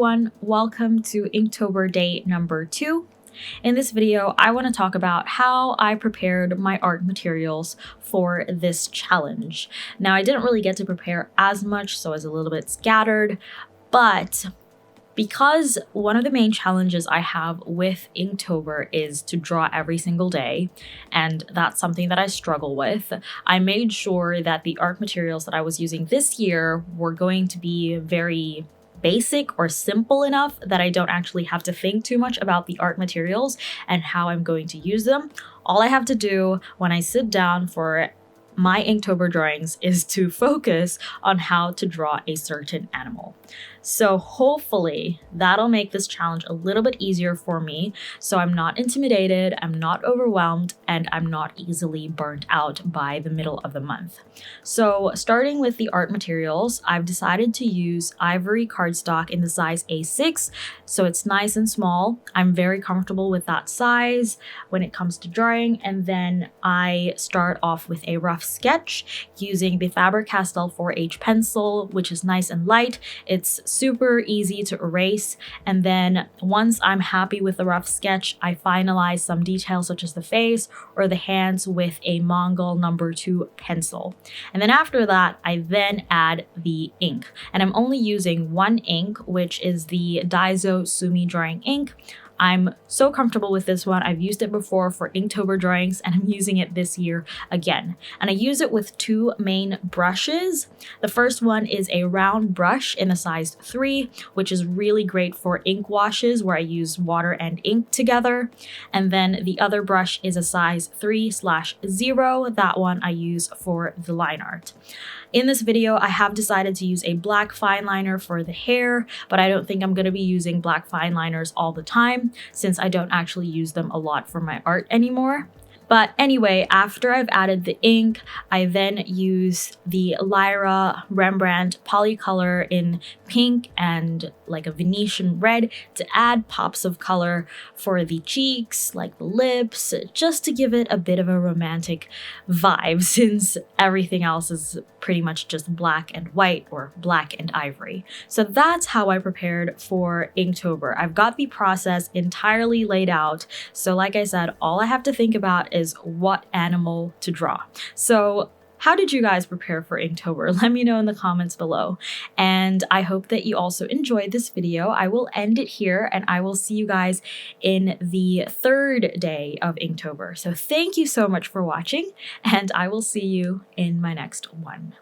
everyone, welcome to Inktober day number 2. In this video, I want to talk about how I prepared my art materials for this challenge. Now, I didn't really get to prepare as much, so I was a little bit scattered, but because one of the main challenges I have with Inktober is to draw every single day, and that's something that I struggle with, I made sure that the art materials that I was using this year were going to be very basic or simple enough that I don't actually have to think too much about the art materials and how I'm going to use them. All I have to do when I sit down for my Inktober drawings is to focus on how to draw a certain animal. So hopefully that'll make this challenge a little bit easier for me, so I'm not intimidated, I'm not overwhelmed, and I'm not easily burnt out by the middle of the month. So starting with the art materials, I've decided to use Ivory Cardstock in the size A6, so it's nice and small. I'm very comfortable with that size when it comes to drawing, and then I start off with a rough sketch using the Faber-Castell 4H pencil, which is nice and light. It's super easy to erase, and then once I'm happy with the rough sketch, I finalize some details such as the face or the hands with a Monggol number 2 pencil. And then after that, I then add the ink. And I'm only using one ink, which is the Daiso Sumi Ink. I'm so comfortable with this one. I've used it before for Inktober drawings, and I'm using it this year again. And I use it with two main brushes. The first one is a round brush in a size 3, which is really great for ink washes where I use water and ink together. And then the other brush is a size 3/0. That one I use for the line art. In this video, I have decided to use a black fine liner for the hair, but I don't think I'm going to be using black fine liners all the time since I don't actually use them a lot for my art anymore. But anyway, after I've added the ink, I then use the Lyra Rembrandt-Polycolor in pink and like a Venetian red to add pops of color for the cheeks, like the lips, just to give it a bit of a romantic vibe since everything else is pretty much just black and white or black and ivory. So that's how I prepared for Inktober. I've got the process entirely laid out. So like I said, all I have to think about is what animal to draw. So how did you guys prepare for Inktober? Let me know in the comments below. And I hope that you also enjoyed this video. I will end it here and I will see you guys in the 3rd day of Inktober. So thank you so much for watching, and I will see you in my next one.